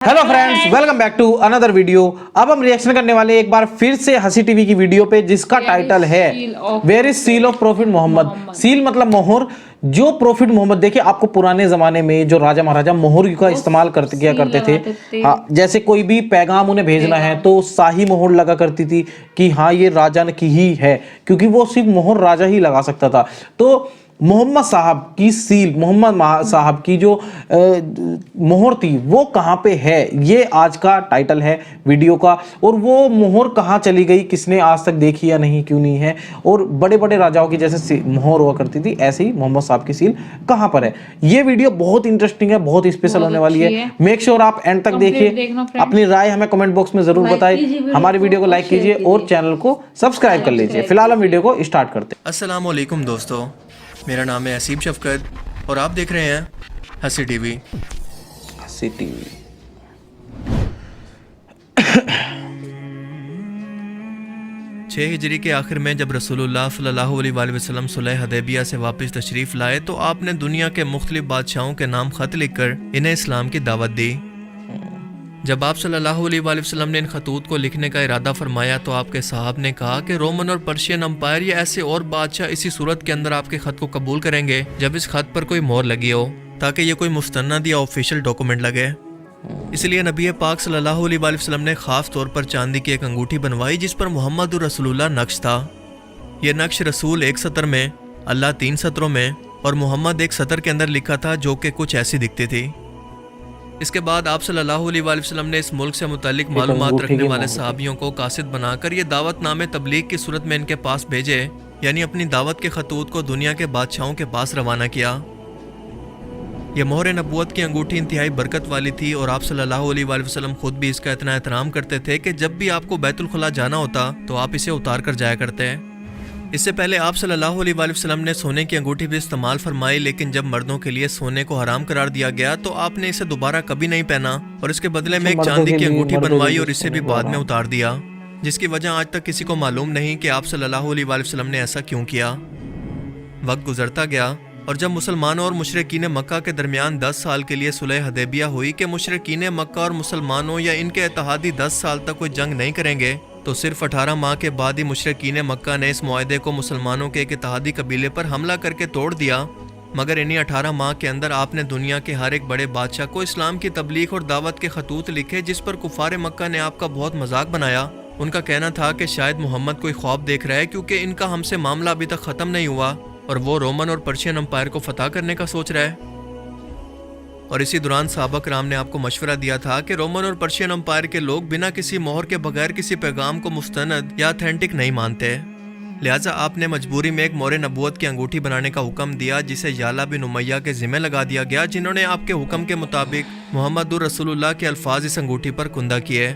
Hello friends, welcome back to another video. अब हम reaction करने वाले एक बार फिर से हंसी टीवी की वीडियो पे, जिसका टाइटल है where is seal of prophet Mohammad. Seal मतलब मोहर। जो प्रॉफिट मोहम्मद, देखिए आपको पुराने जमाने में जो राजा महाराजा मोहर का इस्तेमाल किया करते थे। हाँ, जैसे कोई भी पैगाम उन्हें भेजना है तो शाही मोहर लगा करती थी कि हाँ ये राजा की ही है, क्योंकि वो सिर्फ मोहर राजा ही लगा सकता था। तो मोहम्मद साहब की सील, मोहम्मद साहब की जो मोहर थी वो कहाँ पे है, ये आज का टाइटल है वीडियो का। और वो मोहर कहाँ चली गई, किसने आज तक देखी या नहीं, क्यों नहीं है। और बड़े बड़े राजाओं की जैसे मोहर हुआ करती थी, ऐसे ही मोहम्मद साहब की सील कहाँ पर है। ये वीडियो बहुत इंटरेस्टिंग है, बहुत स्पेशल होने वाली है। मेक श्योर आप एंड तक देखिए, अपनी राय हमें कमेंट बॉक्स में जरूर बताएं। हमारी वीडियो को लाइक कीजिए और चैनल को सब्सक्राइब कर लीजिए। फिलहाल हम वीडियो को स्टार्ट करते हैं। अस्सलाम वालेकुम दोस्तों, मेरा नाम है हसीब शफकत और आप देख रहे हैं हंसी टीवी। हंसी टीवी। 6 हिजरी के आखिर में जब रसूलुल्लाह सल्लल्लाहु अलैहि वसल्लम सुलह हदैबिया से वापस तशरीफ़ लाए तो आपने दुनिया के मुख्तलिफ बादशाहों के नाम खत लिखकर इन्हें इस्लाम की दावत दी। जब आप सल्लल्लाहु अलैहि वसल्लम ने इन खतूत को लिखने का इरादा फरमाया तो आपके साहब ने कहा कि रोमन और पर्शियन अम्पायर या ऐसे और बादशाह इसी सूरत के अंदर आपके खत को कबूल करेंगे जब इस खत पर कोई मोहर लगी हो, ताकि ये कोई मुस्तनद या ऑफिशियल डॉक्यूमेंट लगे। इसलिए नबी पाक सल्लल्लाहु अलैहि वसल्लम ने खास तौर पर चांदी की एक अंगूठी बनवाई जिस पर मोहम्मद रसूलुल्लाह नक्श था। यह नक्श रसूल एक सतर में, अल्लाह 3 सतरों में और मोहम्मद एक सतर के अंदर लिखा था, जो कि कुछ ऐसी दिखती थी। इसके बाद आप सल्लल्लाहु अलैहि वसल्लम ने इस मुल्क से मुतालिक मालूमात रखने वाले सहाबियों को कासिद बनाकर ये दावतनामे तबलीग की सूरत में इनके पास भेजे, यानी अपनी दावत के खतूत को दुनिया के बादशाहों के पास रवाना किया। यह मोहर नबूवत की अंगूठी इंतहाई बरकत वाली थी और आप सल्लल्लाहु अलैहि वसल्लम खुद भी इसका इतना एहतराम करते थे कि जब भी आपको बैतुल खुला जाना होता तो आप इसे उतार कर जाया करते। इससे पहले आप सल्लल्लाहु अलैहि वसल्लम ने सोने की अंगूठी भी इस्तेमाल फरमाई, लेकिन जब मर्दों के लिए सोने को हराम करार दिया गया तो आपने इसे दोबारा कभी नहीं पहना और इसके बदले में एक चांदी की अंगूठी बनवाई और इसे भी बाद में उतार दिया, जिसकी वजह आज तक किसी को मालूम नहीं कि आप सल्लल्लाहु अलैहि वसल्लम ने ऐसा क्यों किया। वक्त गुजरता गया और जब मुसलमानों और मुशरिकीन मक्का के दरमियान 10 साल के लिए सुलह हदैबिया हुई कि मुशरिकीन मक्का और मुसलमानों या इनके इत्तेहादी 10 साल तक कोई जंग नहीं करेंगे, तो सिर्फ 18 माह के बाद ही मुशरिकीन मक्का ने इस मुआहदे को मुसलमानों के एक इत्तेहादी कबीले पर हमला करके तोड़ दिया। मगर इन्हीं 18 माह के अंदर आपने दुनिया के हर एक बड़े बादशाह को इस्लाम की तबलीग और दावत के खतूत लिखे, जिस पर कुफार मक्का ने आपका बहुत मजाक बनाया। उनका कहना था कि शायद मोहम्मद कोई ख्वाब देख रहा है, क्योंकि इनका हमसे मामला अभी तक ख़त्म नहीं हुआ और वो रोमन और पर्शियन अम्पायर को फतह करने का सोच रहा है। और इसी दौरान सहाबा कराम ने आपको मशवरा दिया था कि रोमन और पर्शियन अम्पायर के लोग बिना किसी मोहर के बगैर किसी पैगाम को मुस्तनद या ऑथेंटिक नहीं मानते। लिहाजा आपने मजबूरी में एक मोहर नबूवत की अंगूठी बनाने का हुक्म दिया, जिसे याला बिन उमैया के ज़िम्मे लगा दिया गया, जिन्होंने आपके हुक्म के मुताबिक मोहम्मद रसूलुल्लाह के अल्फाज इस अंगूठी पर कुंदा किए।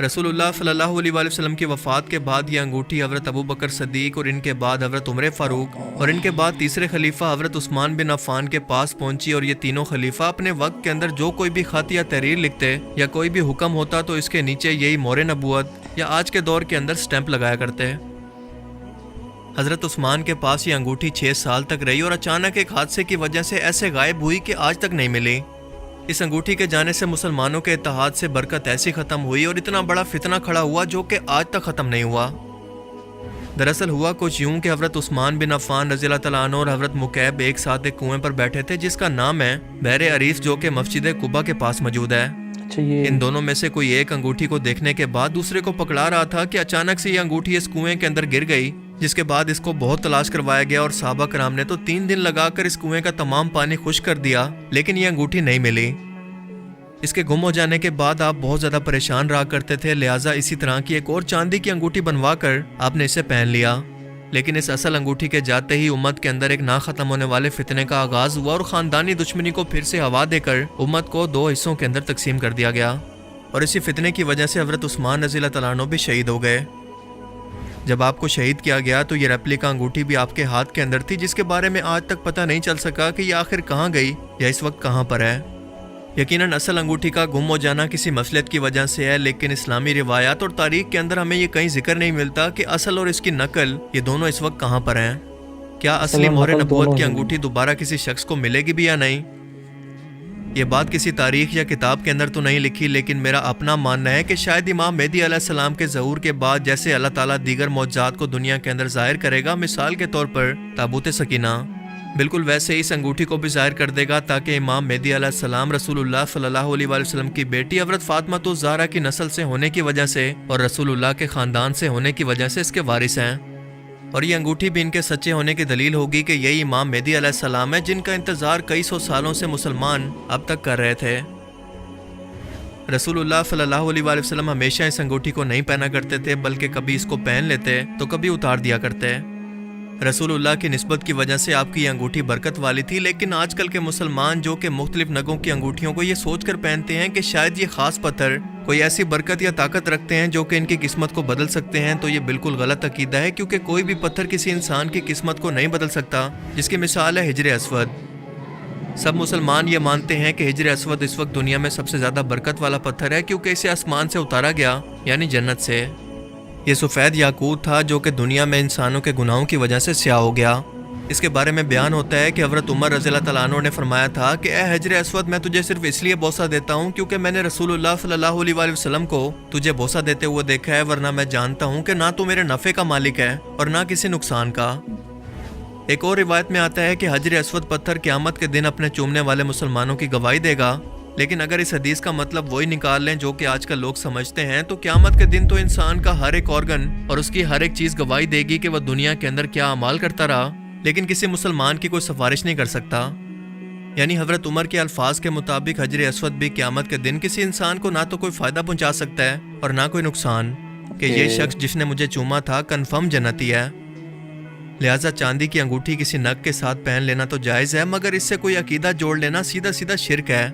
रसूलुल्लाह सल्लल्लाहु अलैहि वसल्लम की वफ़ात के बाद यह अंगूठी हज़रत अबू बकर सदीक और इनके बाद हज़रत उमर फ़ारूक और इनके बाद तीसरे खलीफा हज़रत उस्मान बिन अफ़ान के पास पहुंची और ये तीनों खलीफा अपने वक्त के अंदर जो कोई भी ख़त या तहरीर लिखते या कोई भी हुक्म होता तो इसके नीचे यही मोहर नबूवत या आज के दौर के अंदर स्टैंप लगाया करते। हज़रत उस्मान के पास ये अंगूठी 6 साल तक रही और अचानक एक हादसे की वजह से ऐसे गायब हुई कि आज तक नहीं मिली। इस अंगूठी के जाने से मुसलमानों के इत्तेहाद से बरकत ऐसी ख़त्म हुई और इतना बड़ा फितना खड़ा हुआ जो कि आज तक ख़त्म नहीं हुआ। दरअसल हुआ कुछ यूं कि हज़रत उस्मान बिन अफ़ान रज़ी अल्लाह तआला अन्हु और हज़रत मुकैब एक साथ एक कुएं पर बैठे थे, जिसका नाम है बहर अरीफ, जो कि मस्जिद कुबा के पास मौजूद है। इन दोनों में से कोई एक अंगूठी को देखने के बाद दूसरे को पकड़ा रहा था कि अचानक से ये अंगूठी इस कुएं के अंदर गिर गई, जिसके बाद इसको बहुत तलाश करवाया गया और सहाबा कराम ने तो 3 दिन लगाकर इस कुएं का तमाम पानी खुश्क कर दिया, लेकिन ये अंगूठी नहीं मिली। इसके गुम हो जाने के बाद आप बहुत ज़्यादा परेशान रहा करते थे, लिहाजा इसी तरह की एक और चांदी की अंगूठी बनवा कर आपने इसे पहन लिया। लेकिन इस असल अंगूठी के जाते ही उम्मत के अंदर एक ना ख़त्म होने वाले फितने का आगाज़ हुआ और ख़ानदानी दुश्मनी को फिर से हवा देकर उम्मत को 2 हिस्सों के अंदर तकसीम कर दिया गया। और इसी फितने की वजह से हज़रत उस्मान रज़ी अल्लाह तआला अन्हु भी शहीद हो गए। जब आपको शहीद किया गया तो ये रेप्लिका अंगूठी भी आपके हाथ के अंदर थी, जिसके बारे में आज तक पता नहीं चल सका कि ये आखिर कहाँ गई या इस वक्त कहाँ पर है। यकीनन असल अंगूठी का गुम हो जाना किसी मसलहत की वजह से है, लेकिन इस्लामी रिवायात और तारीख के अंदर हमें ये कहीं जिक्र नहीं मिलता कि असल और इसकी नकल ये दोनों इस वक्त कहाँ पर हैं। क्या असली मोहर नबूवत की अंगूठी दोबारा किसी शख्स को मिलेगी भी या नहीं? یہ بات کسی تاریخ یا کتاب کے اندر تو نہیں لکھی، لیکن میرا اپنا ماننا ہے کہ شاید امام مہدی علیہ السلام کے ظہور کے بعد جیسے اللہ تعالیٰ دیگر معجزات کو دنیا کے اندر ظاہر کرے گا، مثال کے طور پر تابوت سکینہ، بالکل ویسے ہی اس انگوٹھی کو بھی ظاہر کر دے گا، تاکہ امام مہدی علیہ السلام رسول اللہ صلی اللہ علیہ وآلہ وسلم کی بیٹی حضرت فاطمہ الزہرا کی نسل سے ہونے کی وجہ سے اور رسول اللہ کے خاندان سے ہونے کی وجہ سے اس کے وارث ہیں، اور یہ انگوٹھی بھی ان کے سچے ہونے کی دلیل ہوگی کہ یہی امام مہدی علیہ السلام ہے جن کا انتظار کئی سو سالوں سے مسلمان اب تک کر رہے تھے۔ رسول اللہ صلی اللہ علیہ وآلہ وسلم ہمیشہ اس انگوٹھی کو نہیں پہنا کرتے تھے، بلکہ کبھی اس کو پہن لیتے تو کبھی اتار دیا کرتے۔ رسول اللہ کی نسبت کی وجہ سے آپ کی یہ انگوٹھی برکت والی تھی، لیکن آج کل کے مسلمان جو کہ مختلف نگوں کی انگوٹھیوں کو یہ سوچ کر پہنتے ہیں کہ شاید یہ خاص پتھر کوئی ایسی برکت یا طاقت رکھتے ہیں جو کہ ان کی قسمت کو بدل سکتے ہیں، تو یہ بالکل غلط عقیدہ ہے، کیونکہ کوئی بھی پتھر کسی انسان کی قسمت کو نہیں بدل سکتا، جس کی مثال ہے حجر اسود۔ سب مسلمان یہ مانتے ہیں کہ حجر اسود اس وقت دنیا میں سب سے زیادہ برکت والا پتھر ہے، کیونکہ اسے آسمان سے اتارا گیا، یعنی جنت سے۔ یہ سفید یاقوت تھا جو کہ دنیا میں انسانوں کے گناہوں کی وجہ سے سیاہ ہو گیا۔ اس کے بارے میں بیان ہوتا ہے کہ حضرت عمر رضی اللہ تعالیٰ عنہ نے فرمایا تھا کہ اے حجر اسود، میں تجھے صرف اس لیے بوسہ دیتا ہوں کیونکہ میں نے رسول اللہ صلی اللہ علیہ وآلہ وسلم کو تجھے بوسہ دیتے ہوئے دیکھا ہے، ورنہ میں جانتا ہوں کہ نہ تو میرے نفع کا مالک ہے اور نہ کسی نقصان کا۔ ایک اور روایت میں آتا ہے کہ حجر اسود پتھر قیامت کے دن اپنے چومنے والے مسلمانوں کی گواہی دے گا، لیکن اگر اس حدیث کا مطلب وہی نکال لیں جو کہ آج کل لوگ سمجھتے ہیں، تو قیامت کے دن تو انسان کا ہر ایک آرگن اور اس کی ہر ایک چیز گواہی دے گی کہ وہ دنیا کے اندر کیا اعمال کرتا رہا، لیکن کسی مسلمان کی کوئی سفارش نہیں کر سکتا۔ یعنی حضرت عمر کے الفاظ کے مطابق حجر اسود بھی قیامت کے دن کسی انسان کو نہ تو کوئی فائدہ پہنچا سکتا ہے اور نہ کوئی نقصان، کہ یہ شخص جس نے مجھے چوما تھا کنفرم جنتی ہے۔ لہٰذا چاندی کی انگوٹھی کسی نگ کے ساتھ پہن لینا تو جائز ہے، مگر اس سے کوئی عقیدہ جوڑ لینا سیدھا سیدھا شرک ہے۔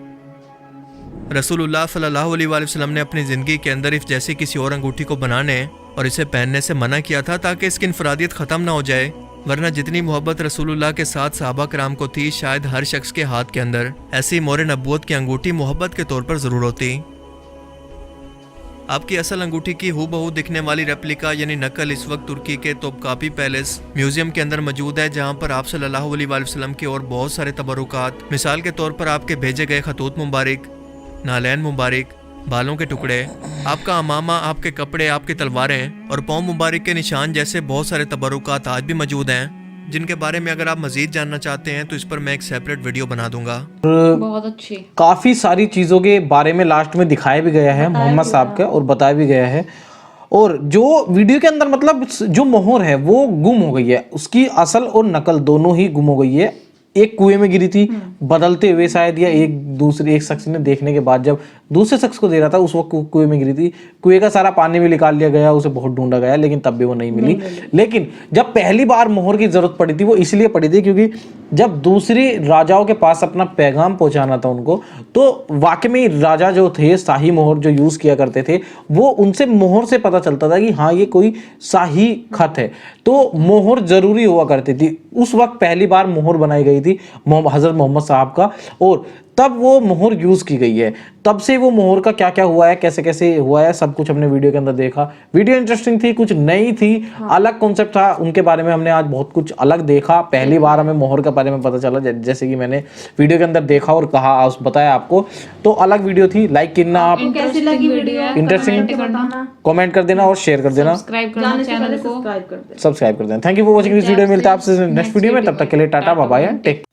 رسول اللہ صلی اللہ علیہ وآلہ وسلم نے اپنی زندگی کے اندر اس جیسی کسی اور انگوٹھی کو بنانے اور اسے پہننے سے منع کیا تھا، تاکہ اس کی انفرادیت ختم نہ ہو جائے، ورنہ جتنی محبت رسول اللہ کے ساتھ صحابہ کرام کو تھی، شاید ہر شخص کے ہاتھ کے اندر ایسی مہر نبوت کی انگوٹھی محبت کے طور پر ضرور ہوتی۔ آپ کی اصل انگوٹھی کی ہو بہو دکھنے والی ریپلیکا یعنی نقل اس وقت ترکی کے توپکاپی پیلس میوزیم کے اندر موجود ہے، جہاں پر آپ صلی اللہ علیہ وآلہ وسلم کے اور بہت سارے تبرکات، مثال کے طور پر آپ کے بھیجے گئے خطوط مبارک، نالین مبارک، بالوں کے ٹکڑے، آپ کا امامہ، آپ کے کپڑے، آپ کی تلواریں اور پاؤں مبارک کے نشان جیسے بہت سارے تبرکات آج بھی موجود ہیں، جن کے بارے میں اگر آپ مزید جاننا چاہتے ہیں تو اس پر میں ایک سیپریٹ ویڈیو بنا دوں گا۔ بہت اچھے کافی ساری چیزوں کے بارے میں لاسٹ میں دکھایا بھی گیا ہے محمد صاحب کا اور بتایا بھی گیا ہے، اور جو ویڈیو کے اندر مطلب جو مہر ہے وہ گم ہو گئی ہے، اس کی اصل اور نقل دونوں ہی گم ہو گئی ہے۔ ایک کنویں میں گری تھی بدلتے ہوئے شاید، یا ایک شخص نے دیکھنے کے بعد جب دوسرے شخص کو دے رہا تھا اس وقت کنویں میں گری تھی، کنویں کا سارا پانی بھی نکال لیا گیا، اسے بہت ڈھونڈا گیا لیکن تب بھی وہ نہیں ملی۔ لیکن جب پہلی بار مہر کی ضرورت پڑی تھی وہ اس لیے پڑی تھی کیونکہ جب دوسری راجاؤں کے پاس اپنا پیغام پہنچانا تھا ان کو، تو واقع میں راجا جو تھے شاہی مہر جو یوز کیا کرتے تھے، وہ ان سے مہر سے پتہ چلتا تھا کہ ہاں یہ کوئی شاہی خط ہے، تو مہر ضروری ہوا کرتی تھی۔ اس وقت پہلی بار مہر بنائی گئی تھی حضرت محمد صاحب کا، اور تب وہ مہر یوز کی گئی ہے۔ تب سے وہ مہر کا کیا کیا ہوا ہے، کیسے کیسے ہوا ہے، سب کچھ ہم نے ویڈیو کے اندر دیکھا۔ ویڈیو انٹرسٹنگ تھی، کچھ نئی تھی، الگ کنسپٹ تھا، ان کے بارے میں ہم نے آج بہت کچھ الگ دیکھا۔ پہلی بار ہمیں مہر کے بارے میں پتہ چلا، جیسے کہ میں نے ویڈیو کے اندر دیکھا اور کہا، بتایا آپ کو، تو الگ ویڈیو تھی۔ لائک کرنا، آپ کیسی لگی ویڈیو انٹرسٹنگ کامنٹ کر دینا اور شیئر کر دینا، سبسکرائب کرنا چینل کو، سبسکرائب کر دینا۔ Thank you for watching this video, ملتا ہے آپ سے نیکسٹ ویڈیو میں، تب تک کے لیے tata bye bye, take care.